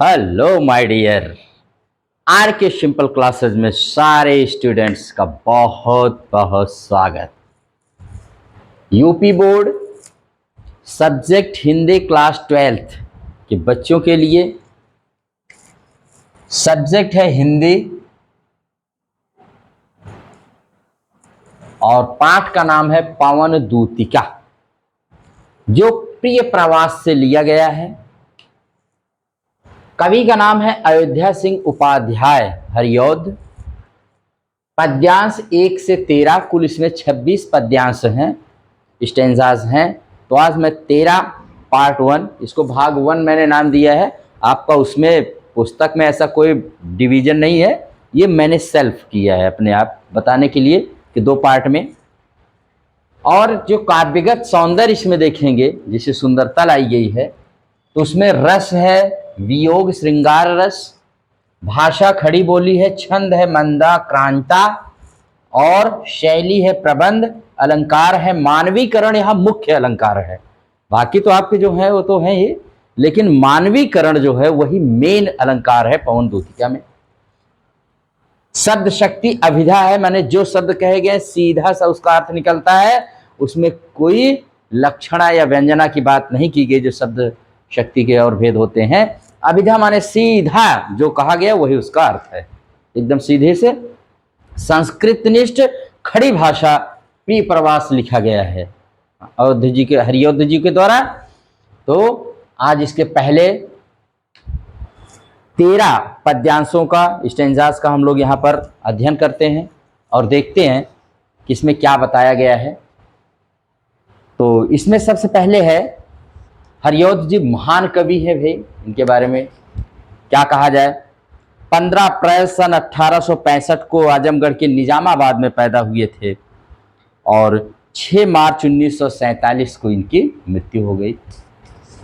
Hello my dear. R K simple classes में सारे students का बहुत बहुत स्वागत। UP board subject Hindi class 12th के बच्चों के लिए सब्जेक्ट है हिंदी और पाठ का नाम है पवन दूतिका, जो प्रिय प्रवास से लिया गया है। कवि का नाम है अयोध्या सिंह उपाध्याय हरिऔध। पद्यांश 1 से 13, कुल इसमें 26 पद्यांश हैं, स्टेंजाज हैं। तो आज मैं 13 पार्ट 1, इसको भाग 1 मैंने नाम दिया है। आपका उसमें पुस्तक में ऐसा कोई डिवीजन नहीं है, ये मैंने सेल्फ किया है अपने आप बताने के लिए कि 2 पार्ट में। और जो काव्यगत सौंदर्य इसमें देखेंगे, जिसे सुंदरता लाई गई है, तो उसमें रस है वियोग श्रृंगार रस, भाषा खड़ी बोली है, छंद है मंदा क्रांता, और शैली है प्रबंध, अलंकार है मानवीकरण, यहाँ मुख्य अलंकार है। बाकी तो आपके जो है वो तो है ही, लेकिन मानवीकरण जो है वही मेन अलंकार है पवन दूतिका में। शब्द शक्ति अभिधा है, माने जो शब्द कहे गए सीधा सा उसका अर्थ निकलता है, उसमें कोई लक्षणा या व्यंजना की बात नहीं की गई जो शब्द शक्ति के और भेद होते हैं। अभिधा माने सीधा जो कहा गया वही उसका अर्थ है, एकदम सीधे से। संस्कृतनिष्ठ खड़ी भाषा प्रिय प्रवास लिखा गया है हरिऔध जी के द्वारा। तो आज इसके पहले 13 पद्यांशों का, स्टेंजास का हम लोग यहाँ पर अध्ययन करते हैं और देखते हैं कि इसमें क्या बताया गया है। तो इसमें सबसे पहले है, हरिऔध जी महान कवि है भाई, इनके बारे में क्या कहा जाए। 15 अप्रैल सन 1865 को आजमगढ़ के निजामाबाद में पैदा हुए थे और 6 मार्च 1947 को इनकी मृत्यु हो गई।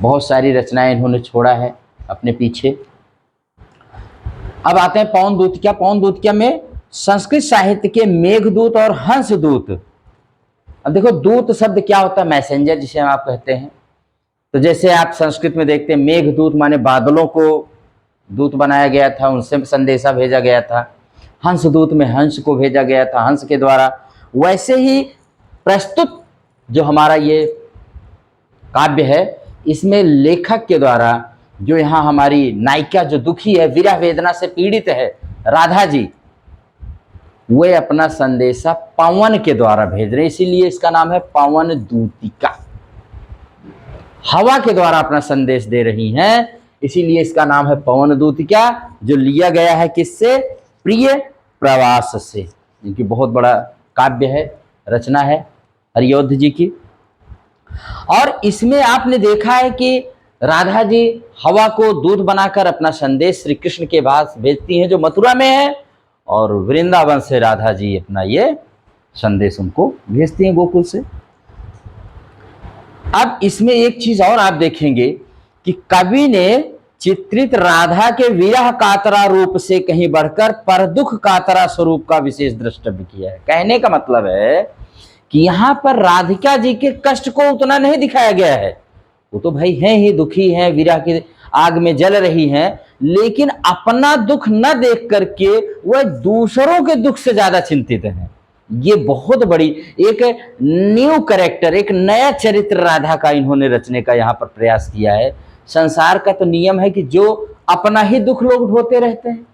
बहुत सारी रचनाएं इन्होंने छोड़ा है अपने पीछे। अब आते हैं पवन दूतिका। पवन दूतिका में संस्कृत साहित्य के मेघदूत और हंसदूत। अब देखो, दूत शब्द क्या होता है? मैसेंजर, जिसे हम आप कहते हैं। तो जैसे आप संस्कृत में देखते हैं, मेघदूत माने बादलों को दूत बनाया गया था, उनसे संदेशा भेजा गया था। हंसदूत में हंस को भेजा गया था, हंस के द्वारा। वैसे ही प्रस्तुत जो हमारा ये काव्य है, इसमें लेखक के द्वारा जो यहाँ हमारी नायिका जो दुखी है, विरह वेदना से पीड़ित है, राधा जी, वे अपना संदेशा पवन के द्वारा भेज रहे हैं, इसीलिए इसका नाम है पवन दूतिका। हवा के द्वारा अपना संदेश दे रही हैं, इसीलिए इसका नाम है पवन दूतिका, जो लिया गया है किससे? प्रिय प्रवास से। इनकी बहुत बड़ा काव्य है, रचना है हरिऔध जी की। और इसमें आपने देखा है कि राधा जी हवा को दूध बनाकर अपना संदेश श्री कृष्ण के पास भेजती हैं जो मथुरा में है, और वृंदावन से राधा जी अपना ये संदेश उनको भेजती हैं गोकुल से। अब इसमें एक चीज और आप देखेंगे कि कवि ने चित्रित राधा के विरह कातरा रूप से कहीं बढ़कर पर दुख कातरा स्वरूप का विशेष द्रष्टव्य किया है। कहने का मतलब है कि यहाँ पर राधिका जी के कष्ट को उतना नहीं दिखाया गया है। वो तो भाई हैं ही, दुखी हैं, विरह की आग में जल रही हैं, लेकिन अपना दुख न देख करके वह दूसरों के दुख से ज्यादा चिंतित हैं। ये बहुत बड़ी एक न्यू कैरेक्टर, एक नया चरित्र राधा का इन्होंने रचने का यहाँ पर प्रयास किया है। संसार का तो नियम है कि जो अपना ही दुख लोग ढोते रहते हैं,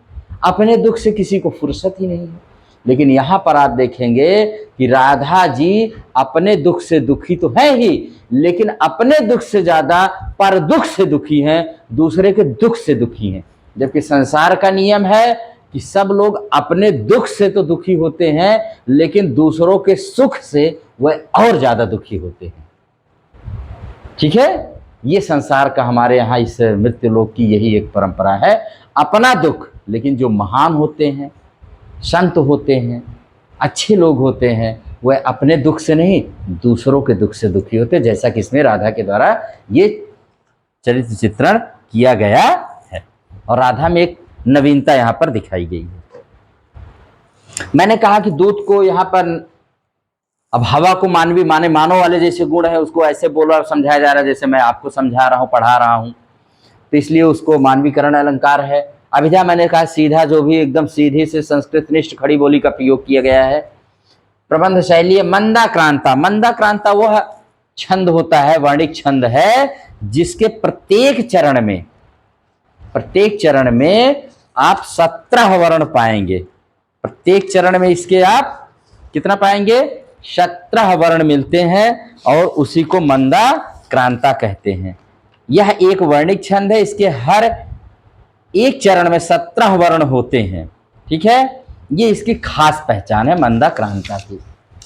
अपने दुख से किसी को फुर्सत ही नहीं है। लेकिन यहाँ पर आप देखेंगे कि राधा जी अपने दुख से दुखी तो है ही, लेकिन अपने दुख से ज्यादा पर दुख से दुखी हैं, दूसरे के दुख से दुखी हैं। जबकि संसार का नियम है कि सब लोग अपने दुख से तो दुखी होते हैं, लेकिन दूसरों के सुख से वह और ज्यादा दुखी होते हैं। ठीक है, ये संसार का हमारे यहाँ इस मृत्यु लोक की यही एक परंपरा है, अपना दुख। लेकिन जो महान होते हैं, संत होते हैं, अच्छे लोग होते हैं, वह अपने दुख से नहीं दूसरों के दुख से दुखी होते हैं, जैसा कि इसमें राधा के द्वारा ये चरित्र चित्रण किया गया है। और राधा में एक नवीनता यहाँ पर दिखाई गई है। मैंने कहा कि दूत को यहाँ पर, अब हवा को मानवी माने मानव वाले जैसे गुण है, उसको ऐसे बोला और समझाया जा रहा है जैसे मैं आपको समझा रहा हूँ, पढ़ा रहा हूँ। तो इसलिए उसको मानवीकरण अलंकार है। अभिधा मैंने कहा सीधा, जो भी एकदम सीधे से संस्कृतनिष्ठ खड़ी बोली का प्रयोग किया गया है। प्रबंध शैली है मंदाक्रांता। मंदाक्रांता वह छंद होता है, वर्णिक छंद है, जिसके प्रत्येक चरण में आप 17 वर्ण पाएंगे। प्रत्येक चरण में इसके आप कितना पाएंगे? 17 वर्ण मिलते हैं और उसी को मंदाक्रांता कहते हैं। यह एक वर्णिक छंद है, इसके हर एक चरण में 17 वर्ण होते हैं। ठीक है, ये इसकी खास पहचान है मंदाक्रांता की।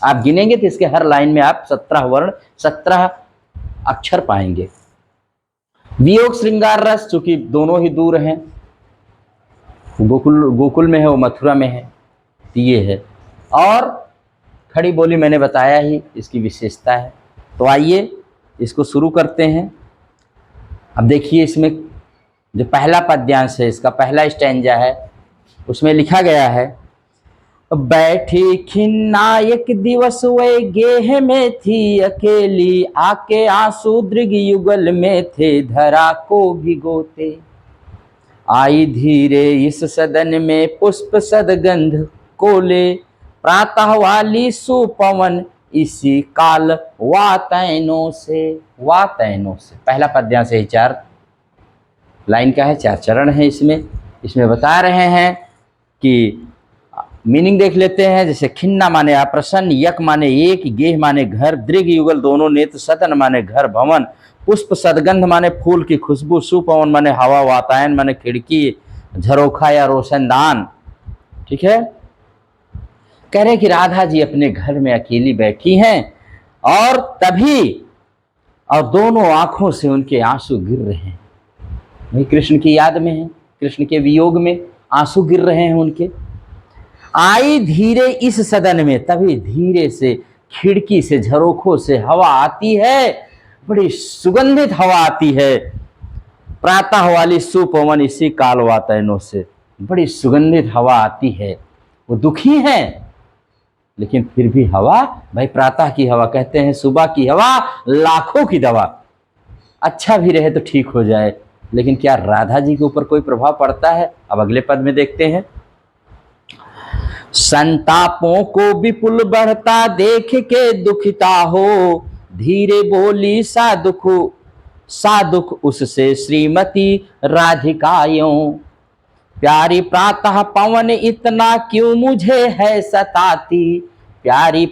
आप गिनेंगे तो इसके हर लाइन में आप 17 वर्ण 17 अक्षर पाएंगे। वियोग श्रृंगार रस, चूंकि दोनों ही दूर हैं, गोकुल में है, वो मथुरा में है, तो ये है। और खड़ी बोली मैंने बताया ही इसकी विशेषता है। तो आइए इसको शुरू करते हैं। अब देखिए, इसमें जो पहला पद्यांश है, इसका पहला स्टैंजा है, उसमें लिखा गया है, बैठी खिन्ना एक दिवस वे गेह में थी अकेली, आके आंसू दृग युगल में थे धरा को भिगोते, आई धीरे इस सदन में पुष्प सदगंध कोले, प्रातः वाली सुपवन इसी काल वातैनों से। वातैनों से पहला पद्यांश है, 4 लाइन का है, 4 चरण है। इसमें बता रहे हैं कि मीनिंग देख लेते हैं। जैसे खिन्ना माने अप्रसन्न, यक माने एक, गेह माने घर, दृग युगल दोनों नेत्र, सदन माने घर भवन, पुष्प सदगंध माने फूल की खुशबू, सुपवन माने हवा, वातायन माने खिड़की, झरोखा या रोशनदान। ठीक है, कह रहे कि राधा जी अपने घर में अकेली बैठी हैं और दोनों आंखों से उनके आंसू गिर रहे हैं। वही कृष्ण की याद में है, कृष्ण के वियोग में आंसू गिर रहे हैं उनके। आई धीरे इस सदन में, तभी धीरे से खिड़की से, झरोखों से हवा आती है, बड़ी सुगंधित हवा आती है। प्रातः वाली सुपवन इसी काल वातैनों से, बड़ी सुगंधित हवा आती है। वो दुखी हैं लेकिन फिर भी हवा, भाई प्रातः की हवा कहते हैं, सुबह की हवा लाखों की दवा। अच्छा भी रहे तो ठीक हो जाए, लेकिन क्या राधा जी के ऊपर कोई प्रभाव पड़ता है? अब अगले पद में देखते हैं। संतापों को विपुल बढ़ता देख के दुखिता हो, धीरे बोली सा दुख उससे श्रीमती राधिकायों, प्यारी प्रातः पवन इतना क्यों मुझे है सताती, प्यारी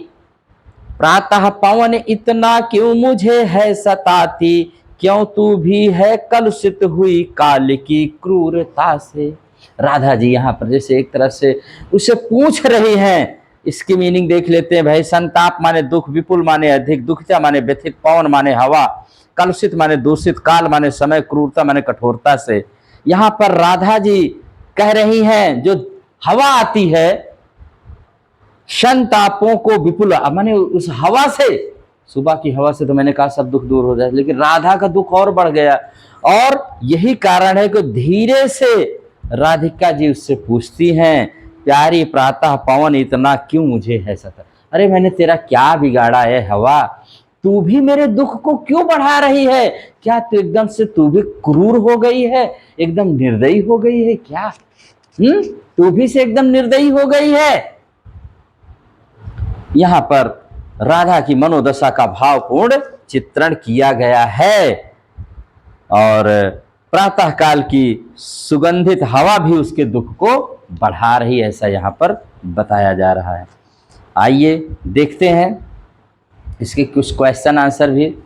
प्रातः पवन इतना क्यों मुझे है सताती, क्यों तू भी है कलुषित हुई काल की क्रूरता से। राधा जी यहाँ पर जैसे एक तरह से उसे पूछ रही हैं। इसकी मीनिंग देख लेते हैं भाई। संताप माने दुख, विपुल माने अधिक, दुखिता माने व्यथित, पवन माने हवा, कलुषित माने दूषित, काल माने समय, क्रूरता माने कठोरता से। यहाँ पर राधा जी कह रही हैं जो हवा आती है, संतापों को विपुल माने उस हवा से, सुबह की हवा से तो मैंने कहा सब दुख दूर हो जाए, लेकिन राधा का दुख और बढ़ गया। और यही कारण है कि धीरे से राधिका जी उससे पूछती हैं, प्यारी प्रातः पवन इतना क्यों मुझे है सता। अरे मैंने तेरा क्या बिगाड़ा है हवा, तू भी मेरे दुख को क्यों बढ़ा रही है? क्या तू एकदम से तू भी क्रूर हो गई है, एकदम निर्दयी हो गई है क्या? तू भी से एकदम निर्दयी हो गई है। यहां पर राधा की मनोदशा का भावपूर्ण चित्रण किया गया है और प्रातः काल की सुगंधित हवा भी उसके दुख को बढ़ा रही है, ऐसा यहां पर बताया जा रहा है। आइए देखते हैं इसके कुछ क्वेश्चन आंसर भी।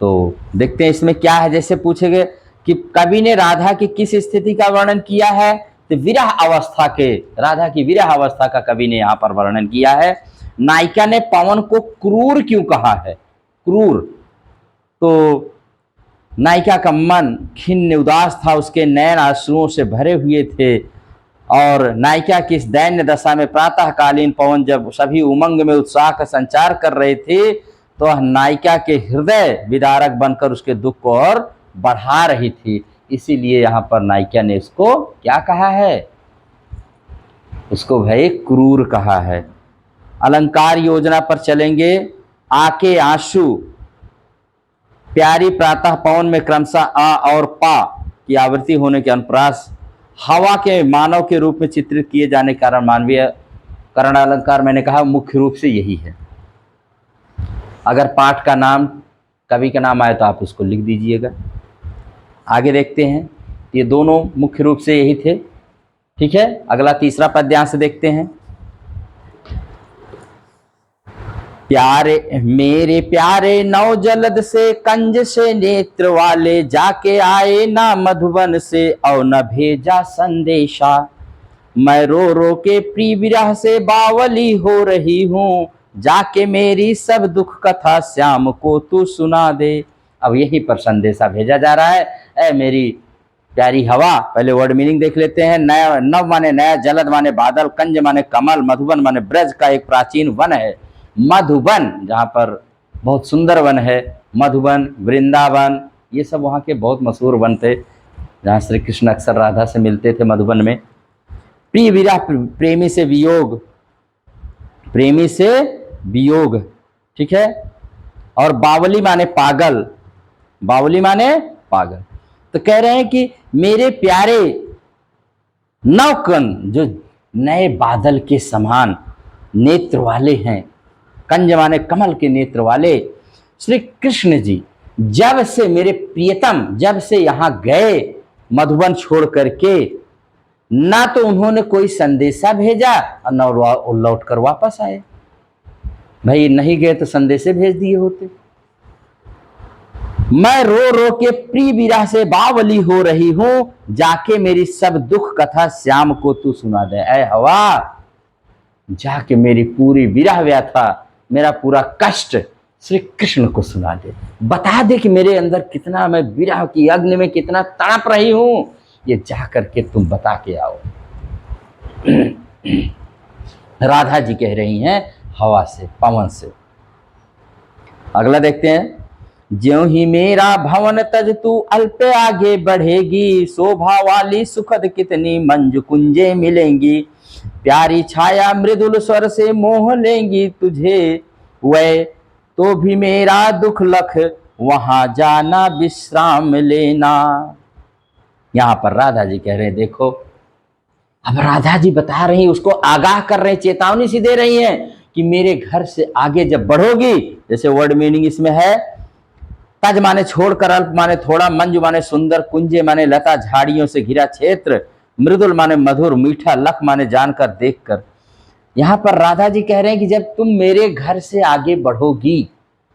तो देखते हैं इसमें क्या है। जैसे पूछे गए कि कवि ने राधा की किस स्थिति का वर्णन किया है, तो विरह अवस्था के, राधा की विरह अवस्था का कवि ने यहाँ पर वर्णन किया है। नायिका ने पवन को क्रूर क्यों कहा है? क्रूर, तो नायिका का मन खिन्न उदास था, उसके नयन आंसुओं से भरे हुए थे और नायिका की इस दैन्य दशा में प्रातःकालीन पवन जब सभी उमंग में उत्साह का संचार कर रहे थे, तो नायिका के हृदय विदारक बनकर उसके दुख को और बढ़ा रही थी। इसीलिए यहाँ पर नायिका ने इसको क्या कहा है? उसको भाई क्रूर कहा है। अलंकार योजना पर चलेंगे। आके आंसू, प्यारी प्रातः पवन में क्रमशः आ और पा की आवृत्ति होने के अनुप्रास हवा के मानव के रूप में चित्रित किए जाने के कारण मानवीय करण अलंकार मैंने कहा मुख्य रूप से यही है। अगर पाठ का नाम कवि का नाम आए तो आप उसको लिख दीजिएगा। आगे देखते हैं, ये दोनों मुख्य रूप से यही थे। ठीक है, अगला तीसरा पद्यांश देखते हैं। प्यारे मेरे प्यारे नौ जलद से कंज से नेत्र वाले, जाके आए ना मधुबन से और न भेजा संदेशा। मैं रो रो के प्रिय विरह से बावली हो रही हूँ, जाके मेरी सब दुख कथा श्याम को तू सुना दे। अब यही पर संदेशा भेजा जा रहा है। ऐ मेरी प्यारी हवा, पहले वर्ड मीनिंग देख लेते हैं। नया, नव माने नया, जलद माने बादल, कंज माने कमल, मधुबन माने ब्रज का एक प्राचीन वन है। मधुबन जहाँ पर बहुत सुंदर वन है, मधुबन, वृंदावन, ये सब वहाँ के बहुत मशहूर वन थे जहाँ श्री कृष्ण अक्सर राधा से मिलते थे मधुबन में। प्रिय विरह, प्रेमी से वियोग, प्रेमी से वियोग। ठीक है, और बावली माने पागल, बावली माने पागल। तो कह रहे हैं कि मेरे प्यारे नवकन जो नए बादल के समान नेत्र वाले हैं, कंज माने कमल के नेत्र वाले श्री कृष्ण जी जब से मेरे प्रियतम जब से यहाँ गए मधुबन छोड़ करके, ना तो उन्होंने कोई संदेशा भेजा और न लौट कर वापस आए। भाई नहीं गए तो संदेशे भेज दिए होते। मैं रो रो के प्रिय विरह से बावली हो रही हूं, जाके मेरी सब दुख कथा श्याम को तू सुना दे। ऐ हवा, जाके मेरी पूरी विरह व्यथा, मेरा पूरा कष्ट श्री कृष्ण को सुना दे, बता दे कि मेरे अंदर कितना मैं विरह की अग्नि में कितना तड़प रही हूं, ये जा करके तुम बता के आओ। राधा जी कह रही हैं हवा से, पवन से। अगला देखते हैं। ज्यों ही मेरा भवन तज तू अल्प आगे बढ़ेगी, शोभा वाली सुखद कितनी मंजू कुंजे मिलेंगी, प्यारी छाया मृदुल स्वर से मोह लेंगी तुझे, वै तो भी मेरा दुख लख वहां जाना विश्राम लेना। यहां पर राधा जी कह रहे हैं, देखो अब राधा जी बता रही, उसको आगाह कर रहे, चेतावनी सी दे रही हैं कि मेरे घर से आगे जब बढ़ोगी, जैसे वर्ड मीनिंग इसमें है, तज माने छोड़कर, अल्प माने थोड़ा, मंजू माने सुंदर, कुंजे माने लता झाड़ियों से घिरा क्षेत्र, मृदुल माने मधुर मीठा, लख माने जानकर देखकर। यहां पर राधा जी कह रहे हैं कि जब तुम मेरे घर से आगे बढ़ोगी,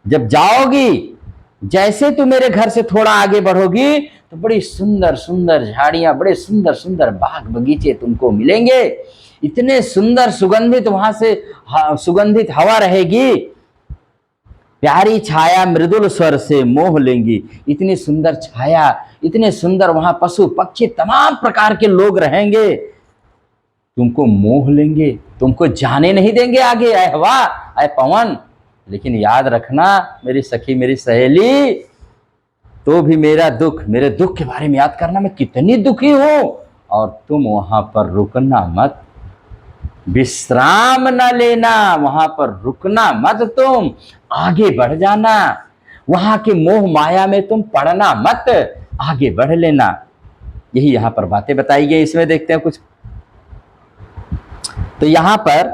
जब जाओगी, जैसे तुम मेरे घर से थोड़ा आगे बढ़ोगी तो बड़ी सुंदर सुंदर झाड़ियां, बड़े सुंदर सुंदर बाग बगीचे तुमको मिलेंगे, इतने सुंदर सुगंधित वहां से सुगंधित हवा रहेगी, प्यारी छाया मृदुल स्वर से मोह लेंगी, इतनी सुंदर छाया, इतने सुंदर वहां पशु पक्षी तमाम प्रकार के लोग रहेंगे, तुमको मोह लेंगे, तुमको जाने नहीं देंगे आगे। आए हवा, आए पवन, लेकिन याद रखना मेरी सखी, मेरी सहेली, तो भी मेरा दुख, मेरे दुख के बारे में याद करना, मैं कितनी दुखी हूं, और तुम वहां पर रुकना मत, विश्राम न लेना, वहां पर रुकना मत, तुम आगे बढ़ जाना, वहां के मोह माया में तुम पड़ना मत, आगे बढ़ लेना। यही यहां पर बातें बताई गई। इसमें देखते हैं कुछ। तो यहां पर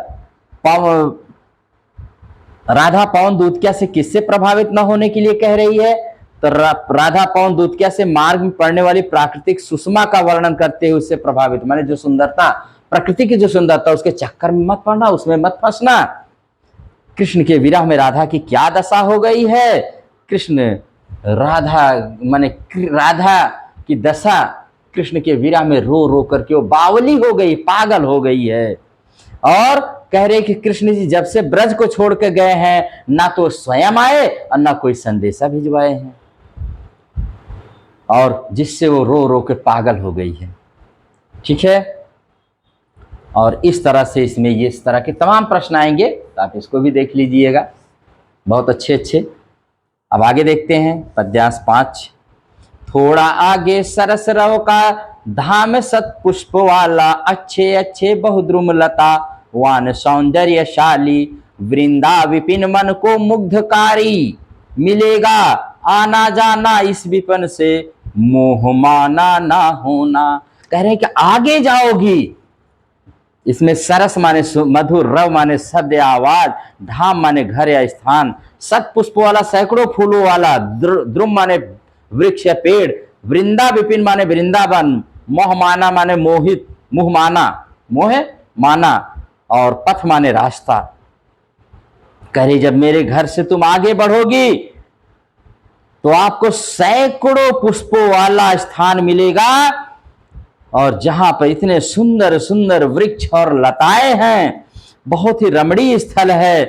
राधा पवन दूतिया से किससे प्रभावित न होने के लिए कह रही है? तो राधा पवन दूतिया से मार्ग में पड़ने वाली प्राकृतिक सुषमा का वर्णन करते हुए उससे प्रभावित, माने जो सुंदरता, प्रकृति की जो सुंदरता, उसके चक्कर में मत पड़ना, उसमें मत फंसना। कृष्ण के विरह में राधा की क्या दशा हो गई है? कृष्ण राधा माने राधा की दशा कृष्ण के विरह में रो रो करके वो बावली हो गई, पागल हो गई है। और कह रहे कि कृष्ण जी जब से ब्रज को छोड़ के गए हैं, ना तो स्वयं आए और ना कोई संदेशा भिजवाए हैं, और जिससे वो रो रो के पागल हो गई है। ठीक है, और इस तरह से इसमें ये इस तरह के तमाम प्रश्न आएंगे, तो आप इसको भी देख लीजिएगा, बहुत अच्छे अच्छे। अब आगे देखते हैं पद्यांश 5। थोड़ा आगे सरस रव का धाम सत पुष्प वाला, अच्छे अच्छे बहुद्रुम लता, वान सौंदर्यशाली, वृंदा विपिन मन को मुग्धकारी, मिलेगा आना जाना इस विपिन से, मोह माना ना होना। कह रहे हैं कि आगे जाओगी। इसमें सरस माने मधुर, रव माने शब्द या आवाज, धाम माने घर या स्थान, शत पुष्पों वाला, सैकड़ों फूलों वाला, द्रुम माने वृक्ष या पेड़, वृंदा विपिन माने वृंदावन, मोह माना माने मोहित, मुह माना, मोह माना, और पथ माने रास्ता। करे जब मेरे घर से तुम आगे बढ़ोगी तो आपको सैकड़ों पुष्पों वाला स्थान मिलेगा, और जहां पर इतने सुंदर सुंदर वृक्ष और लताएं हैं, बहुत ही रमणीय स्थल है,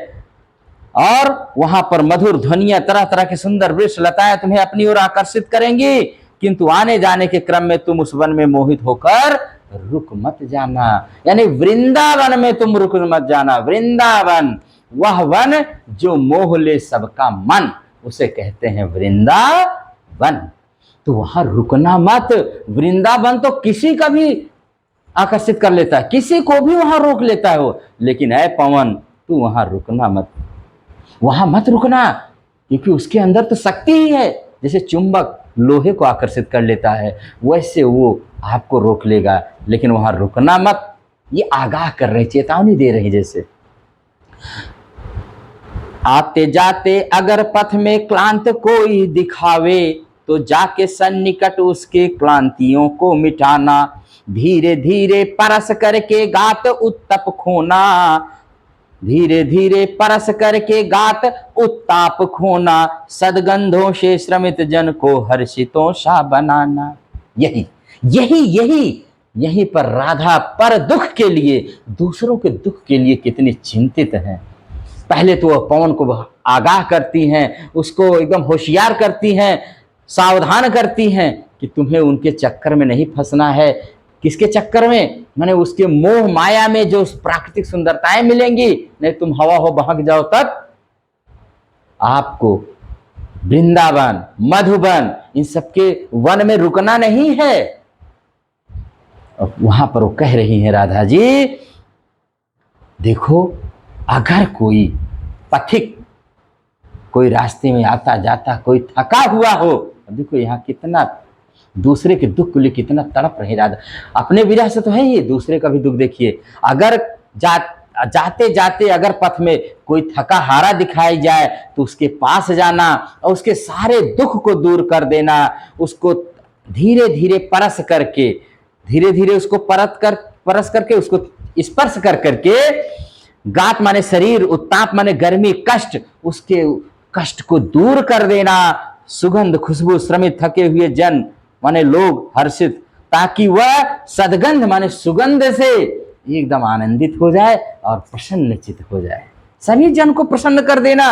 और वहां पर मधुर ध्वनियां, तरह तरह के सुंदर वृक्ष लताएं तुम्हें अपनी ओर आकर्षित करेंगी, किंतु आने जाने के क्रम में तुम उस वन में मोहित होकर रुक मत जाना। यानी वृंदावन में तुम रुक मत जाना। वृंदावन वह वन जो मोह ले सबका मन, उसे कहते हैं वृंदावन। तो वहां रुकना मत। वृंदावन तो किसी का भी आकर्षित कर लेता है, किसी को भी वहां रोक लेता है वो, लेकिन ऐ पवन तू वहां रुकना मत, वहां मत रुकना, क्योंकि उसके अंदर तो शक्ति ही है। जैसे चुंबक लोहे को आकर्षित कर लेता है, वैसे वो आपको रोक लेगा, लेकिन वहां रुकना मत। ये आगाह कर रहे, चेतावनी दे रहे। जैसे आते जाते अगर पथ में क्लांत कोई दिखावे, तो जाके सन्निकट उसके क्लांतियों को मिटाना। धीरे धीरे परस करके गात उत्तप खोना, धीरे धीरे परस करके गात उत्ताप खोना, सदगंधों से श्रमित जन को हर्षितों सा बनाना। यही यही यही यहीं पर राधा पर दुख के लिए, दूसरों के दुख के लिए कितनी चिंतित हैं। पहले तो वह पवन को आगाह करती हैं, उसको एकदम होशियार करती हैं, सावधान करती हैं कि तुम्हें उनके चक्कर में नहीं फंसना है। किसके चक्कर में? माने उसके मोह माया में जो प्राकृतिक सुंदरताएं मिलेंगी, नहीं तुम हवा हो बहक जाओ तब आपको वृंदावन, मधुबन, इन सबके वन में रुकना नहीं है। और वहां पर वो कह रही हैं राधा जी, देखो अगर कोई पथिक, कोई रास्ते में आता जाता कोई थका हुआ हो, देखो यहाँ कितना दूसरे के दुख के लिए कितना तड़प रहे राधा। अपने विरह से तो है ही, दूसरे का भी दुख देखिए। अगर जाते जाते अगर पथ में कोई थका हारा दिखाई जाए तो उसके पास जाना और उसके सारे दुख को दूर कर देना, उसको धीरे धीरे परस करके, धीरे धीरे उसको परस करके, उसको स्पर्श कर करके, गात माने शरीर, उत्ताप माने गर्मी, कष्ट, उसके कष्ट को दूर कर देना। सुगंध खुशबू श्रमित थके हुए जन माने लोग हर्षित, ताकि वह सदगंध माने सुगंध से एकदम आनंदित हो जाए और प्रसन्नचित हो जाए। सभी जन को प्रसन्न कर देना।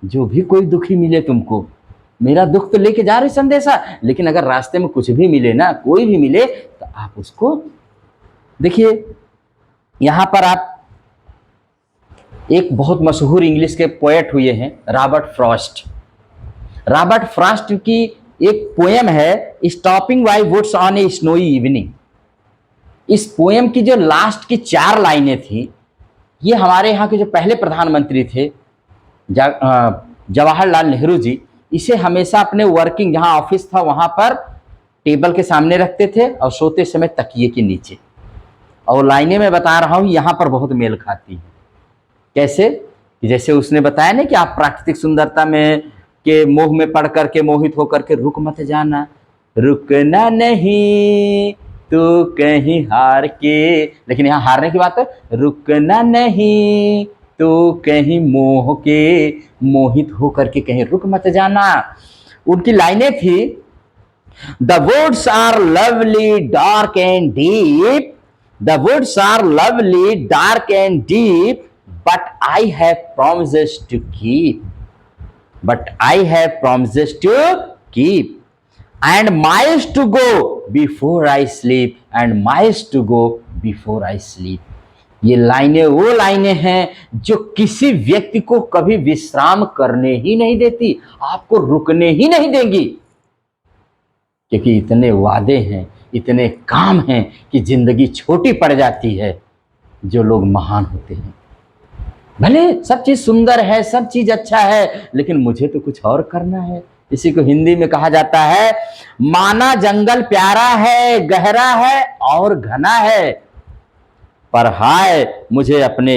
जो भी कोई दुखी मिले तुमको, मेरा दुख तो लेके जा रहे संदेशा, लेकिन अगर रास्ते में कुछ भी मिले ना, कोई भी मिले, तो आप उसको देखिए। यहां पर आप एक बहुत मशहूर इंग्लिश के पोएट हुए हैं रॉबर्ट फ्रॉस्ट। रॉबर्ट फ्रॉस्ट की एक पोएम है stopping by woods on a snowy evening. इस पोएम की जो लास्ट की 4 लाइनें थी, ये हमारे यहाँ के जो पहले प्रधानमंत्री थे जवाहरलाल नेहरू जी, इसे हमेशा अपने वर्किंग, जहाँ ऑफिस था वहाँ पर टेबल के सामने रखते थे और सोते समय तकिए के नीचे। और लाइनें मैं बता रहा हूँ यहाँ पर बहुत मेल खाती है। कैसे? जैसे उसने बताया ना कि आप प्राकृतिक सुंदरता में के मोह में पड़ करके, मोहित होकर के रुक मत जाना, रुकना नहीं तो कहीं हार के, लेकिन यहाँ हारने की बात है, रुकना नहीं तो कहीं मोह के मोहित होकर के कहीं रुक मत जाना। उनकी लाइनें थी, the woods are lovely dark and deep, the woods are lovely dark and deep, but I have promises to keep, but I have promises to keep, and miles to go before I sleep, and miles to go before I sleep। ये लाइनें वो लाइनें हैं जो किसी व्यक्ति को कभी विश्राम करने ही नहीं देती, आपको रुकने ही नहीं देंगी, क्योंकि इतने वादे हैं, इतने काम हैं कि जिंदगी छोटी पड़ जाती है। जो लोग महान होते हैं, भले सब चीज सुंदर है, सब चीज अच्छा है, लेकिन मुझे तो कुछ और करना है, इसी को हिंदी में कहा जाता है, माना जंगल प्यारा है, गहरा है और घना है, पर हाय मुझे अपने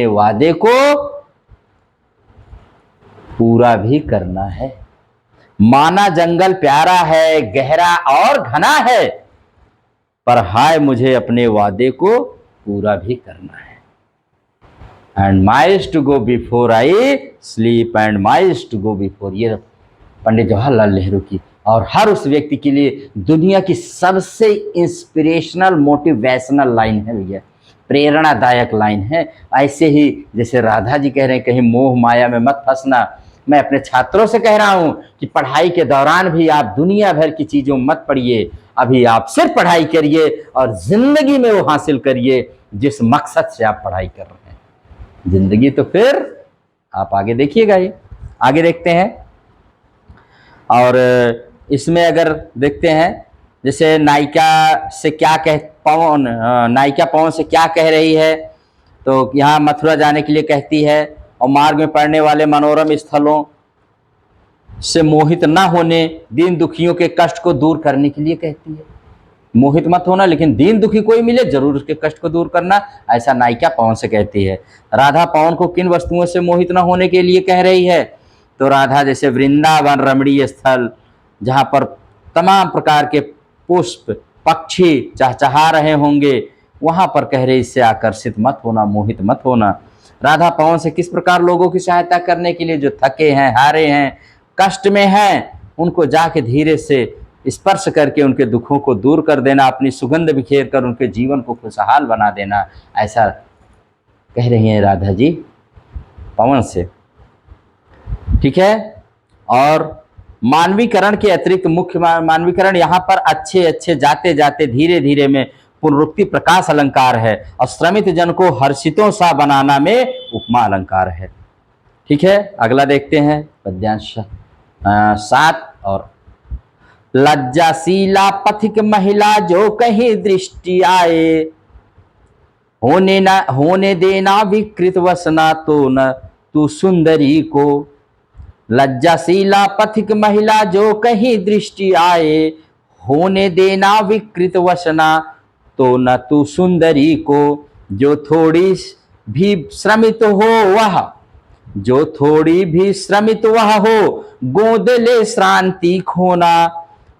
वादे को पूरा भी करना है। माना जंगल प्यारा है, गहरा और घना है, पर हाय मुझे अपने वादे को पूरा भी करना है। And miles to go before I sleep, and miles to go before, ये पंडित जवाहरलाल नेहरू की और हर उस व्यक्ति के लिए दुनिया की सबसे इंस्पिरेशनल मोटिवेशनल लाइन है भैया, प्रेरणादायक लाइन है। ऐसे ही जैसे राधा जी कह रहे हैं, कहीं मोह माया में मत फंसना। मैं अपने छात्रों से कह रहा हूं कि पढ़ाई के दौरान भी आप दुनिया भर की चीजों मत पढ़िए, अभी आप सिर्फ पढ़ाई करिए और जिंदगी में वो हासिल करिए जिस मकसद से आप पढ़ाई कर रहे हैं। जिंदगी तो फिर आप आगे देखिएगा, ही आगे देखते हैं। और इसमें अगर देखते हैं जैसे नायिका पवन से क्या कह रही है, तो यहाँ मथुरा जाने के लिए कहती है और मार्ग में पड़ने वाले मनोरम स्थलों से मोहित न होने, दीन दुखियों के कष्ट को दूर करने के लिए कहती है। मोहित मत होना, लेकिन दीन दुखी कोई मिले जरूर उसके कष्ट को दूर करना, ऐसा नायिका पवन से कहती है। राधा पवन को किन वस्तुओं से मोहित न होने के लिए कह रही है, तो राधा जैसे वृंदावन रमणीय स्थल जहाँ पर तमाम प्रकार के पुष्प पक्षी चहचहा रहे होंगे, वहां पर कह रही इससे आकर्षित मत होना, मोहित मत होना। राधा पवन से किस प्रकार लोगों की सहायता करने के लिए, जो थके हैं, हारे हैं, कष्ट में हैं, उनको जाके धीरे से स्पर्श करके उनके दुखों को दूर कर देना, अपनी सुगंध बिखेर कर उनके जीवन को खुशहाल बना देना, ऐसा कह रही हैं राधा जी पवन से। ठीक है। और मानवीकरण के अतिरिक्त मुख्य मानवीकरण यहाँ पर अच्छे अच्छे जाते जाते धीरे धीरे में पुनरुक्ति प्रकाश अलंकार है, और श्रमित जन को हर्षितों सा बनाना में उपमा अलंकार है। ठीक है, अगला देखते हैं पद्यांश 7 और लज्जाशीला पथिक महिला जो कहीं दृष्टि आए, होने देना विकृत वसना तो न तू सुंदरी को। लज्जाशीला पथिक महिला जो कहीं दृष्टि आए, होने देना विकृत वसना तो न तू सुंदरी को। जो थोड़ी भी श्रमित हो गोद ले श्रांति खोना,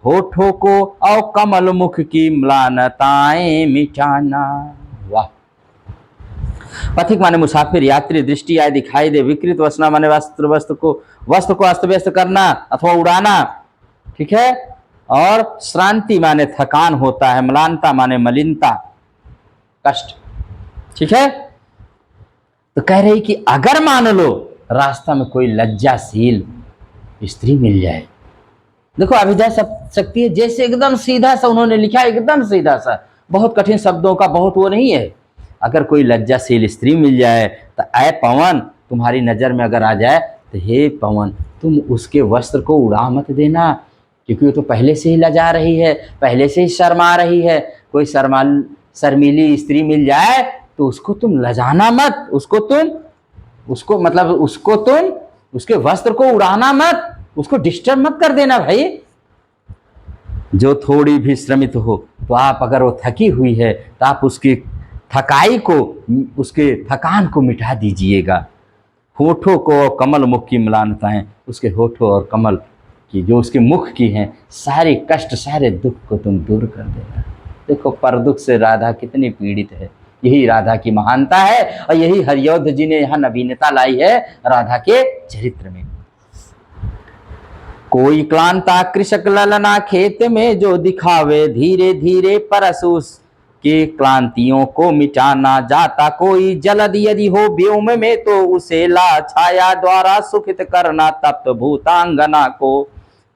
होठों को और कमल मुख की म्लानताएं मिटाना। वाह। पथिक माने मुसाफिर, यात्री, दृष्टि आए दिखाई दे, विकृत वसना माने वस्त्र को अस्त व्यस्त करना अथवा उड़ाना। ठीक है। और श्रांति माने थकान होता है, म्लानता माने मलिनता, कष्ट। ठीक है। तो कह रही कि अगर मान लो रास्ता में कोई लज्जाशील स्त्री मिल जाए, देखो अभिधा शक्ति है, जैसे एकदम सीधा सा उन्होंने लिखा, एकदम सीधा सा, बहुत कठिन शब्दों का बहुत वो नहीं है। अगर कोई लज्जाशील स्त्री मिल जाए तो ऐ पवन, तुम्हारी नजर में अगर आ जाए तो हे पवन, तुम उसके वस्त्र को उड़ा मत देना, क्योंकि वो तो पहले से ही लजा रही है, पहले से ही शर्मा रही है। कोई शर्मीली स्त्री मिल जाए तो उसको तुम लजाना मत, उसको तुम उसके वस्त्र को उड़ाना मत, उसको डिस्टर्ब मत कर देना भाई। जो थोड़ी भी श्रमित हो, तो आप अगर वो थकी हुई है तो आप उसकी थकाई को, उसके थकान को मिटा दीजिएगा। होठों को कमल मुख की म्लानताएं, उसके होठों और कमल की जो उसके मुख की हैं, सारे कष्ट सारे दुख को तुम दूर कर देना। देखो परदुख से राधा कितनी पीड़ित है, यही राधा की महानता है, और यही हरियोध जी ने यहाँ नवीनता लाई है राधा के चरित्र में। कोई क्लांता कृषक ललना खेत में जो दिखावे, धीरे धीरे परसूस के क्लांतियों को मिटाना जाता। कोई जलद यदि हो व्योम में तो उसे ला छाया द्वारा सुखित करना तप्त भूतांगना को।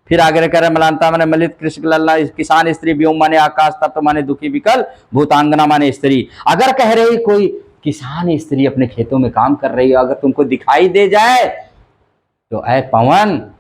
फिर आगे करे मलानता माने मलित, कृषक ललना किसान स्त्री, व्योम माने आकाश, तप्त माने दुखी विकल, भूतांगना माने स्त्री। अगर कह रही कोई किसान स्त्री अपने खेतों में काम कर रही है, अगर तुमको दिखाई दे जाए तो ऐ पवन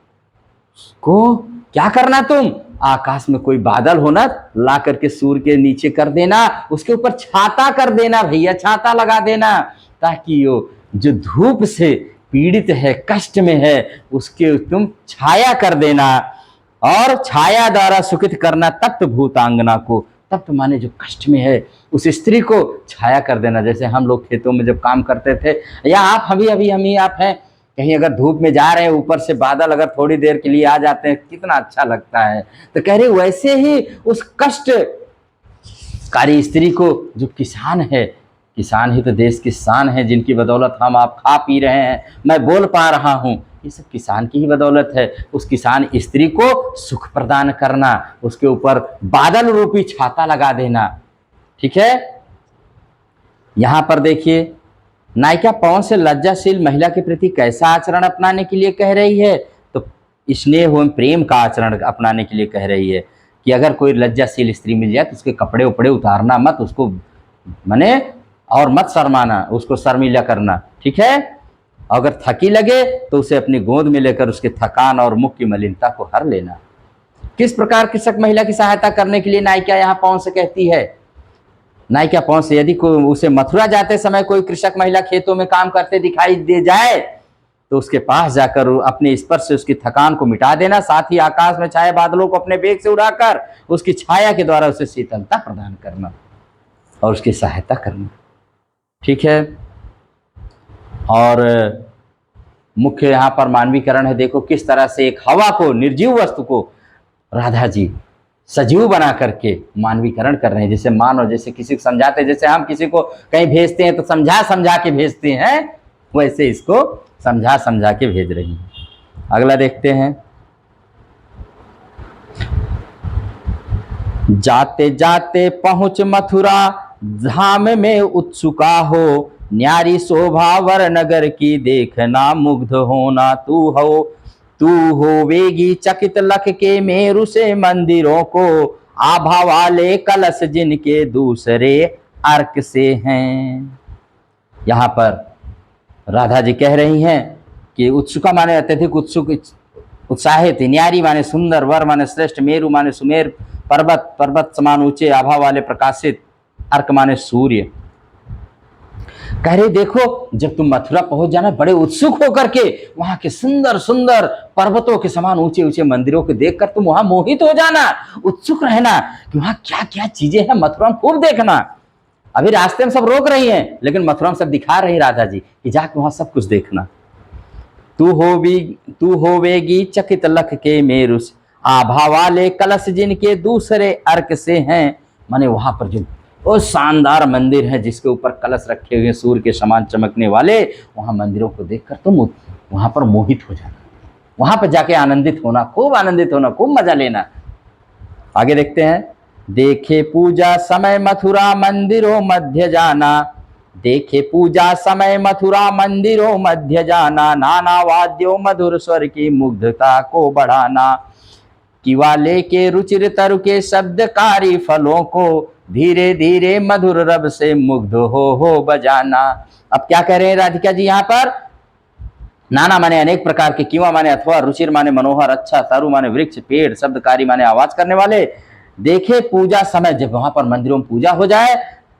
को क्या करना, तुम आकाश में कोई बादल होना ला करके सूर्य के नीचे कर देना, उसके ऊपर छाता कर देना भैया, छाता लगा देना, ताकि वो जो धूप से पीड़ित है, कष्ट में है, उसके तुम छाया कर देना, और छाया द्वारा सुखित करना तप्त भूतांगना को। तप्त माने जो कष्ट में है उस स्त्री को छाया कर देना। जैसे हम लोग खेतों में जब काम करते थे, या आप अभी हम ही आप हैं, कहीं अगर धूप में जा रहे हैं, ऊपर से बादल अगर थोड़ी देर के लिए आ जाते हैं, कितना अच्छा लगता है। तो कह रहे वैसे ही उस कष्टकारी स्त्री को, जो किसान है, किसान ही तो देश की शान है, जिनकी बदौलत हम आप खा पी रहे हैं, मैं बोल पा रहा हूँ, ये सब किसान की ही बदौलत है। उस किसान स्त्री को सुख प्रदान करना, उसके ऊपर बादल रूपी छाता लगा देना। ठीक है। यहां पर देखिए, नायिका पवन से लज्जाशील महिला के प्रति कैसा आचरण अपनाने के लिए कह रही है, तो स्नेह एवं प्रेम का आचरण अपनाने के लिए कह रही है कि अगर कोई लज्जाशील स्त्री मिल जाए तो उसके कपड़े उपड़े उतारना मत, उसको मने और मत शर्माना, उसको शर्मिला करना। ठीक है। अगर थकी लगे तो उसे अपनी गोद में लेकर उसके थकान और मुख की मलिनता को हर लेना। किस प्रकार कृषक महिला की सहायता करने के लिए नायिका यहाँ पवन से कहती है? नायिका पवन से, यदि कोई उसे मथुरा जाते समय कोई कृषक महिला खेतों में काम करते दिखाई दे जाए तो उसके पास जाकर अपने स्पर्श से उसकी थकान को मिटा देना, साथ ही आकाश में छाए बादलों को अपने वेग से उड़ाकर उसकी छाया के द्वारा उसे शीतलता प्रदान करना और उसकी सहायता करना। ठीक है। और मुख्य यहाँ पर मानवीकरण है। देखो किस तरह से एक हवा को, निर्जीव वस्तु को राधा जी सजीव बना करके मानवीकरण कर रहे हैं। जैसे मानो, जैसे किसी को समझाते, जैसे हम किसी को कहीं भेजते हैं तो समझा समझा के भेजते हैं, वैसे इसको समझा समझा के भेज रही हैं। अगला देखते हैं। जाते जाते पहुंच मथुरा धाम में उत्सुका हो, न्यारी शोभा वर नगर की देखना मुग्ध होना तू होवेगी चकित लख के मेरु से मंदिरों को, आभा वाले कलश जिनके दूसरे अर्क से हैं। यहाँ पर राधा जी कह रही हैं कि उत्सुका माने अत्यधिक उत्सुक, उत्साहित, न्यारी माने सुंदर, वर माने श्रेष्ठ, मेरु माने सुमेर पर्वत, पर्वत समान ऊंचे, आभा वाले प्रकाशित, अर्क माने सूर्य। कह रहे देखो, जब तुम मथुरा पहुंच जाना बड़े उत्सुक होकर के, वहां के सुंदर सुंदर पर्वतों के समान ऊंचे ऊंचे मंदिरों को देखकर तुम वहां मोहित हो जाना, उत्सुक रहना कि वहां क्या क्या चीजें हैं, मथुरा में खूब देखना। अभी रास्ते में सब रोक रही हैं, लेकिन मथुरा में सब दिखा रही राधा जी कि जाके वहां सब कुछ देखना। तू होवेगी चकित लख के मेरु, आभा वाले कलश जिनके दूसरे अर्क से हैं। माने वहां पर जो वो शानदार मंदिर है जिसके ऊपर कलश रखे हुए सूर्य के समान चमकने वाले, वहां मंदिरों को देखकर तुम वहां पर मोहित हो जाना, वहां पर जाके आनंदित होना, खूब आनंदित होना, खूब मजा लेना। आगे देखते हैं। देखे पूजा समय मथुरा मंदिरों मध्य जाना, देखे पूजा समय मथुरा मंदिरों मध्य जाना, नाना वाद्यों मधुर स्वर की मुग्धता को बढ़ाना, किवा लेके रुचिर तरु के शब्दकारी फलों को, धीरे धीरे मधुर रब से मुग्ध हो बजाना। अब क्या कह रहे हैं राधिका जी यहाँ पर? नाना माने अनेक प्रकार के, किवा माने अथवा, रुचिर माने मनोहर, अच्छा, तरु माने वृक्ष, पेड़, शब्दकारी माने आवाज करने वाले। देखे पूजा समय, जब वहां पर मंदिरों में पूजा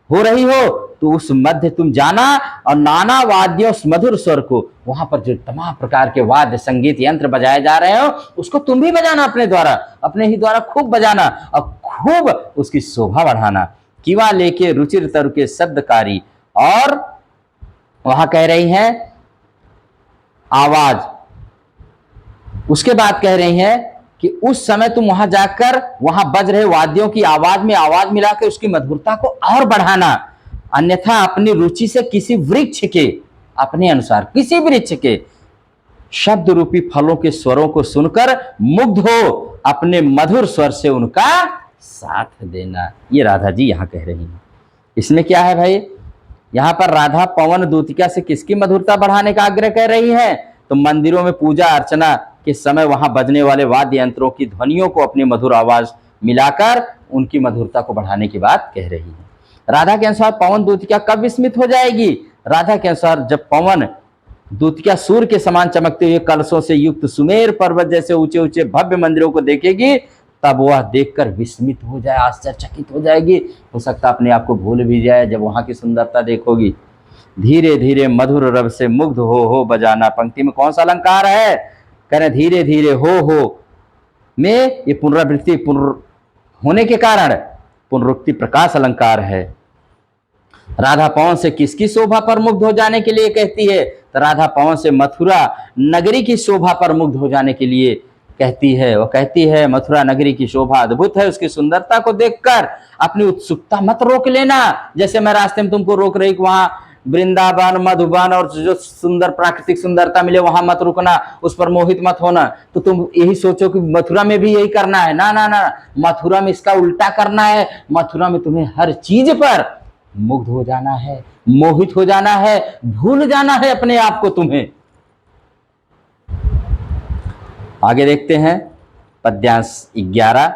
हो रही हो तो उस मध्य तुम जाना, और नाना वाद्यों मधुर स्वर को, वहां पर जो तमाम प्रकार के वाद्य संगीत यंत्र बजाए जा रहे हो उसको तुम भी बजाना, अपने द्वारा, अपने ही द्वारा खूब बजाना और खूब उसकी शोभा बढ़ाना। किवा लेके रुचिर तरु के शब्दकारी, और वहां कह रही हैं आवाज, उसके बाद कह रही हैं कि उस समय तुम वहां जाकर वहां बज रहे वाद्यों की आवाज में आवाज मिलाकर उसकी मधुरता को और बढ़ाना, अन्यथा अपनी रुचि से किसी वृक्ष के, अपने अनुसार किसी वृक्ष के शब्द रूपी फलों के स्वरों को सुनकर मुग्ध हो, अपने मधुर स्वर से उनका साथ देना। ये राधा जी यहां कह रही हैं। इसमें क्या है भाई? यहां पर राधा पवन दूतिका से किसकी मधुरता बढ़ाने का आग्रह कर रही है? तो मंदिरों में पूजा अर्चना के समय वहां बजने वाले वाद्य यंत्रों की ध्वनियों को अपनी मधुर आवाज मिलाकर उनकी मधुरता को बढ़ाने की बात कह रही है। राधा के अनुसार पवन दूतिका कब विस्मित हो जाएगी? राधा के अनुसार जब पवन दूतिका सूर्य के समान चमकते हुए कलशों से युक्त सुमेर पर्वत जैसे ऊंचे ऊंचे भव्य मंदिरों को देखेगी, तब वह देखकर विस्मित हो जाए, आश्चर्यचकित हो जाएगी। हो सकता अपने आप को भूल भी जाए जब वहां की सुंदरता देखोगी। धीरे धीरे मधुर रब से मुग्ध हो बजाना। पंक्ति में कौन सा अलंकार है? कह रहे धीरे धीरे हो में ये पुनरावृत्ति होने के कारण पुनरुक्ति प्रकाश अलंकार है। राधा पवन से किसकी शोभा पर मुग्ध हो जाने के लिए कहती है? तो राधा पवन से मथुरा नगरी की शोभा पर मुग्ध हो जाने के लिए कहती है। वो कहती है मथुरा नगरी की शोभा अद्भुत है, उसकी सुंदरता को देखकर अपनी उत्सुकता मत रोक लेना। जैसे मैं रास्ते में तुमको रोक रही कि वहां वृंदावन मधुबन और जो सुंदर प्राकृतिक सुंदरता मिले वहां मत रुकना, उस पर मोहित मत होना। तो तुम यही सोचो कि मथुरा में भी यही करना है। ना ना ना, मथुरा में इसका उल्टा करना है। मथुरा में तुम्हें हर चीज पर मुग्ध हो जाना है, मोहित हो जाना है, भूल जाना है अपने आप को तुम्हें। आगे देखते हैं पद्यांश 11।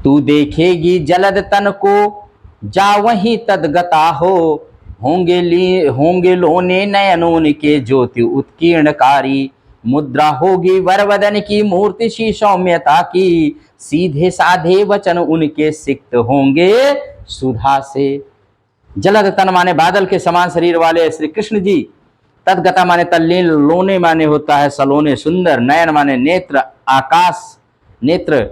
तू देखेगी जलद तन को जा वहीं तदगता हो, होंगे लोने नयनों के ज्योति उत्कीर्णकारी। मुद्रा होगी वरवदन की मूर्ति सी सौम्यता की, सीधे साधे वचन उनके सिक्त होंगे सुधा से। जलद तन माने बादल के समान शरीर वाले श्री कृष्ण जी, तदगता माने तल्लीन, लोने माने होता है सलोने सुंदर, नयन माने नेत्र आकाश नेत्र,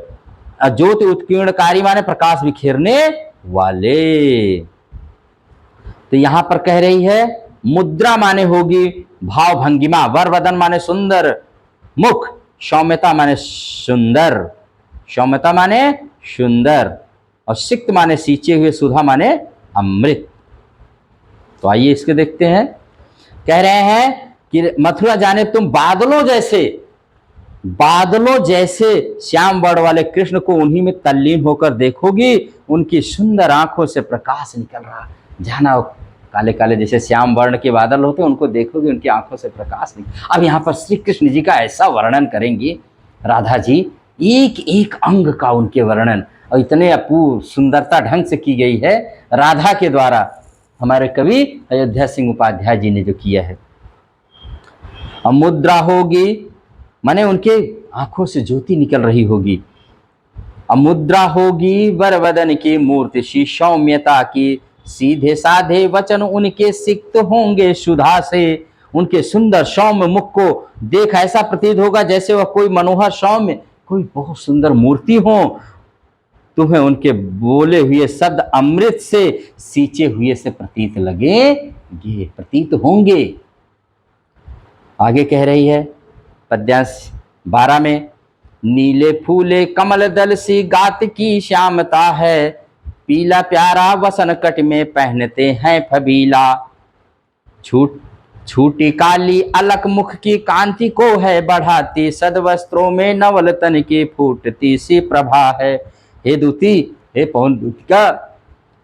ज्योति उत्कीर्णकारी माने प्रकाश बिखेरने वाले। तो यहां पर कह रही है मुद्रा माने होगी भाव भंगिमा, वरवदन माने सुंदर मुख, सौम्यता माने सुंदर, सौम्यता माने सुंदर, और सिक्त माने सींचे हुए, सुधा माने अमृत। तो आइए इसके देखते हैं। कह रहे हैं कि मथुरा जाने तुम बादलों जैसे श्याम वर्ण वाले कृष्ण को उन्हीं में तल्लीन होकर देखोगी, उनकी सुंदर आंखों से प्रकाश निकल रहा। जाना काले काले जैसे श्याम वर्ण के बादल होते हैं, उनको देखोगे उनकी आंखों से प्रकाश निकल। अब यहाँ पर श्री कृष्ण जी का ऐसा वर्णन करेंगे राधा जी, एक एक अंग का उनके वर्णन, और इतने अपूर्व सुंदरता ढंग से की गई है राधा के द्वारा, हमारे कवि अयोध्या सिंह उपाध्याय जी ने जो किया है। अब मुद्रा होगी माने उनके आंखों से ज्योति निकल रही होगी। अब मुद्रा होगी वरवदन की मूर्ति सी सौम्यता की, सीधे साधे वचन उनके सिक्त होंगे सुधा से। उनके सुंदर सौम्य मुख को देख ऐसा प्रतीत होगा जैसे वह कोई मनोहर सौम्य कोई बहुत सुंदर मूर्ति हो। तुम्हें उनके बोले हुए शब्द अमृत से सींचे हुए से प्रतीत लगेंगे, प्रतीत होंगे। आगे कह रही है पद्यांश 12 में, नीले फूले कमल दल सी गात की श्यामता है, पीला प्यारा वसन कट में पहनते हैं फबीला। छूटी काली अलक मुख की कांति को है बढ़ाती, सदवस्त्रों में नवल तन की फूटती सी प्रभा है। हे दूती, हे पवन दूतिका,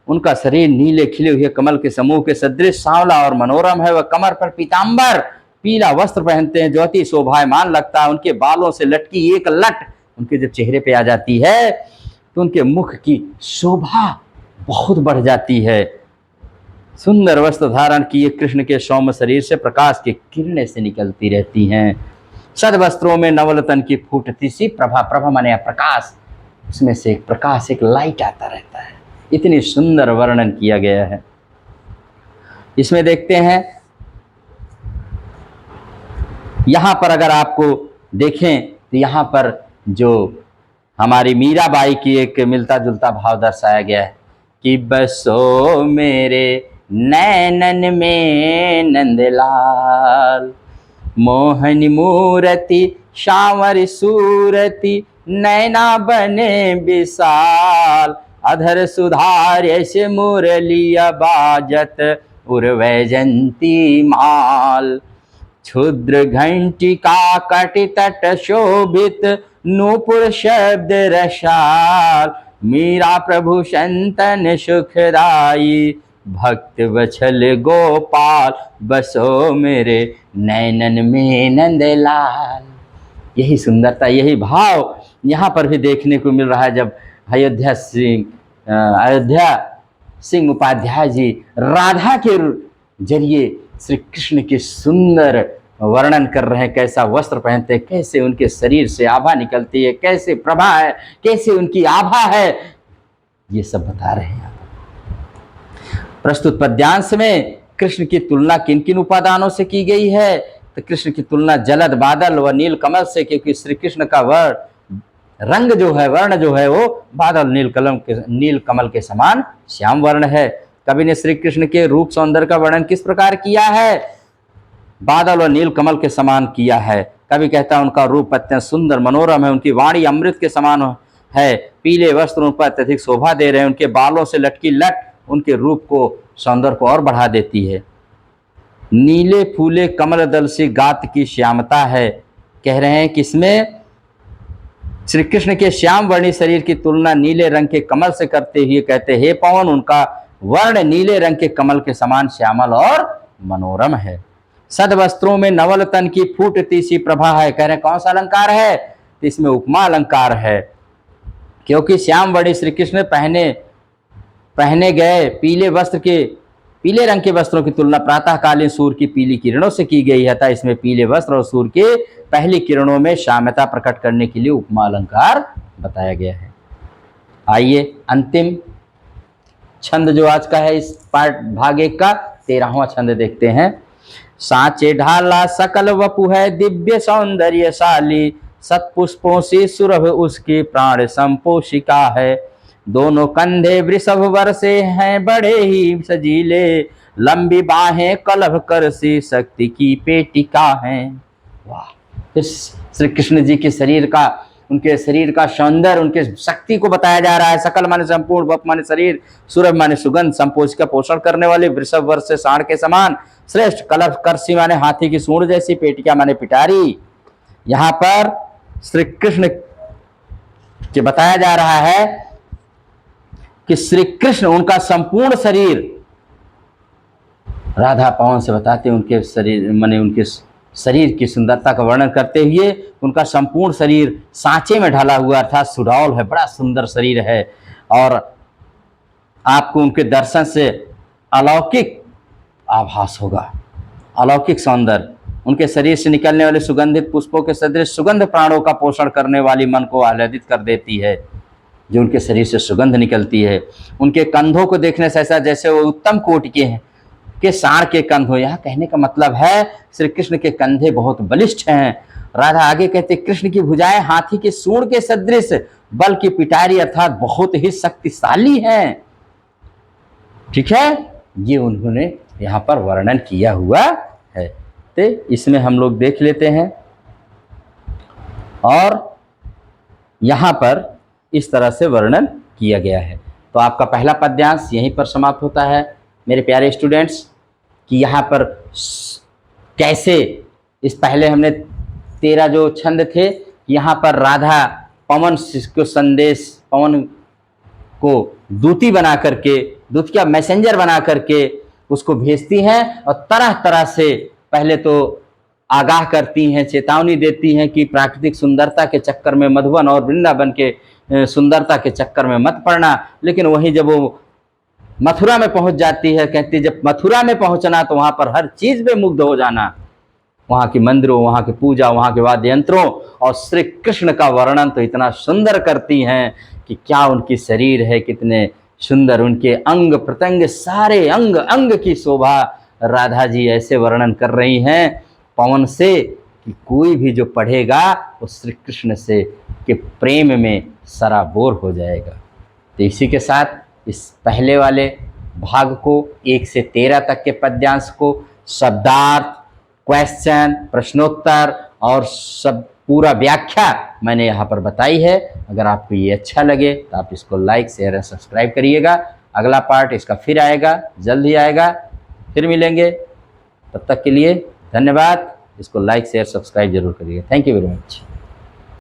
उनका शरीर नीले खिले हुए कमल के समूह के सदृश सांवला और मनोरम है। वह कमर पर पीतांबर पीला वस्त्र पहनते हैं, जो अति शोभायमान लगता है। उनके बालों से लटकी एक लट उनके जब चेहरे पे आ जाती है तो उनके मुख की शोभा बहुत बढ़ जाती है। सुंदर वस्त्र धारण किए कृष्ण के सौम्य शरीर से प्रकाश की किरणें से निकलती रहती हैं। सद वस्त्रों में नवलतन की फूटती सी प्रभा, प्रभा माने प्रकाश, उसमें से एक प्रकाश एक लाइट आता रहता है। इतनी सुंदर वर्णन किया गया है। इसमें देखते हैं यहां पर अगर आपको देखें तो यहां पर जो हमारी मीराबाई की एक मिलता जुलता भाव दर्शाया गया है कि बसो मेरे नैनन में नंदलाल, मोहन मूरति श्यावर सूरति, नैना बने विशाल, अधर सुधार ऐसे मुरलिया बाजत उर्वैजंती माल। क्षुद्र घंटिका कटि तट शोभित नूपुर शब्द रसाल, मीरा प्रभु संतन सुखदाई, भक्त वत्सल गोपाल, बसो मेरे नैनन में नंदलाल। यही सुंदरता यही भाव यहाँ पर भी देखने को मिल रहा है जब अयोध्या सिंह उपाध्याय जी राधा के जरिए श्री कृष्ण के सुंदर वर्णन कर रहे हैं। कैसा वस्त्र पहनते हैं, कैसे उनके शरीर से आभा निकलती है, कैसे प्रभा है, कैसे उनकी आभा है, ये सब बता रहे हैं। प्रस्तुत पद्यांश में कृष्ण की तुलना किन किन उपादानों से की गई है? तो कृष्ण की तुलना जलद बादल व नील कमल से, क्योंकि श्री कृष्ण का रंग जो है, वर्ण जो है, वो बादल नील कमल के समान श्याम वर्ण है। कवि ने श्री कृष्ण के रूप सौंदर्य का वर्णन किस प्रकार किया है? बादल और नील कमल के समान किया है। कवि कहता है उनका रूप अत्यंत सुंदर मनोरम है, उनकी वाणी अमृत के समान है, पीले वस्त्र उन पर अत्यधिक शोभा दे रहे हैं, उनके बालों से लटकी लट उनके रूप को, सौंदर्य को और बढ़ा देती है। नीले फूले कमल दल से गात की श्यामता है। कह रहे हैं कि इसमें श्री कृष्ण के श्याम वर्णी शरीर की तुलना नीले रंग के कमल से करते हुए कहते, हे पवन, उनका वर्ण नीले रंग के कमल के समान श्यामल और मनोरम है। सद वस्त्रों में नवल तन की फूटती सी प्रभा है। कह रहे कौन सा अलंकार है? तो इसमें उपमा अलंकार है, क्योंकि श्याम वर्णी श्री कृष्ण पहने गए पीले रंग के वस्त्रों की तुलना प्रातःकालीन सूर्य की पीली किरणों से की गई है। इसमें पीले वस्त्र और सूर्य के पहली किरणों में श्यामता प्रकट करने के लिए उपमा अलंकार बताया गया है। आइए अंतिम छंद जो आज का है, इस पार्ट भाग 1 का 13वां छंद देखते हैं। सांचे ढाला सकल वपु है, दिव्य सौंदर्यशाली, सत्पुष्पों से सुरभ उसकी प्राण संपोषिका है। दोनों कंधे वृषभ वर्षे हैं, बड़े ही सजीले, लंबी बाहें कलभ कर सी शक्ति की पेटिका हैं। वाह! इस श्री कृष्ण जी के शरीर का, उनके शरीर का सौंदर्य, उनके शक्ति को बताया जा रहा है। सकल माने संपूर्ण, वप माने शरीर, सुरभ माने सुगंध, संपोषिका पोषण करने वाले, वृषभ वर्ष से साढ़ के समान, श्रेष्ठ, कलभ करसी माने हाथी की सूंड जैसी, पेटिका माने पिटारी। यहाँ पर श्री कृष्ण के बताया जा रहा है कि श्री कृष्ण, उनका संपूर्ण शरीर, राधा पवन से बताते उनके शरीर माने उनके शरीर की सुंदरता का वर्णन करते हुए, उनका संपूर्ण शरीर सांचे में ढला हुआ अर्थात सुडौल है, बड़ा सुंदर शरीर है, और आपको उनके दर्शन से अलौकिक आभास होगा, अलौकिक सौंदर्य। उनके शरीर से निकलने वाले सुगंधित पुष्पों के सदृश सुगंध प्राणों का पोषण करने वाली मन को आह्लादित कर देती है, जो उनके शरीर से सुगंध निकलती है। उनके कंधों को देखने से ऐसा जैसे वो उत्तम कोटि के हैं, के साढ़ के कंध हो। यहाँ कहने का मतलब है श्री कृष्ण के कंधे बहुत बलिष्ठ हैं। राधा आगे कहते, कृष्ण की भुजाएं हाथी के सूंड के सदृश, बल की पिटारी अर्थात बहुत ही शक्तिशाली हैं। ठीक है, ये उन्होंने यहाँ पर वर्णन किया हुआ है। तो इसमें हम लोग देख लेते हैं, और यहाँ पर इस तरह से वर्णन किया गया है। तो आपका पहला पद्यांश यहीं पर समाप्त होता है मेरे प्यारे स्टूडेंट्स, कि यहाँ पर कैसे, इस पहले हमने 13 जो छंद थे, यहाँ पर राधा पवन को संदेश, पवन को दूती बना करके, दूत का मैसेंजर बना करके उसको भेजती हैं, और तरह तरह से पहले तो आगाह करती हैं, चेतावनी देती हैं कि प्राकृतिक सुंदरता के चक्कर में, मधुबन और वृंदावन के सुंदरता के चक्कर में मत पड़ना। लेकिन वहीं जब वो मथुरा में पहुंच जाती है, कहती जब मथुरा में पहुंचना तो वहां पर हर चीज पे मुग्ध हो जाना, वहां के मंदिरों, वहां की पूजा, वहां के वाद्य यंत्रों, और श्री कृष्ण का वर्णन तो इतना सुंदर करती हैं कि क्या उनकी शरीर है, कितने सुंदर उनके अंग प्रत्यंग, सारे अंग अंग की शोभा राधा जी ऐसे वर्णन कर रही हैं पवन से कि कोई भी जो पढ़ेगा वो श्री कृष्ण से के प्रेम में सराबोर हो जाएगा। तो इसी के साथ इस पहले वाले भाग को 1 से 13 तक के पद्यांश को शब्दार्थ, क्वेश्चन, प्रश्नोत्तर और सब पूरा व्याख्या मैंने यहाँ पर बताई है। अगर आपको ये अच्छा लगे तो आप इसको लाइक, शेयर और सब्सक्राइब करिएगा। अगला पार्ट इसका फिर आएगा, जल्द ही आएगा, फिर मिलेंगे। तब तक के लिए धन्यवाद। इसको लाइक, शेयर, सब्सक्राइब जरूर करिएगा। Thank you very much.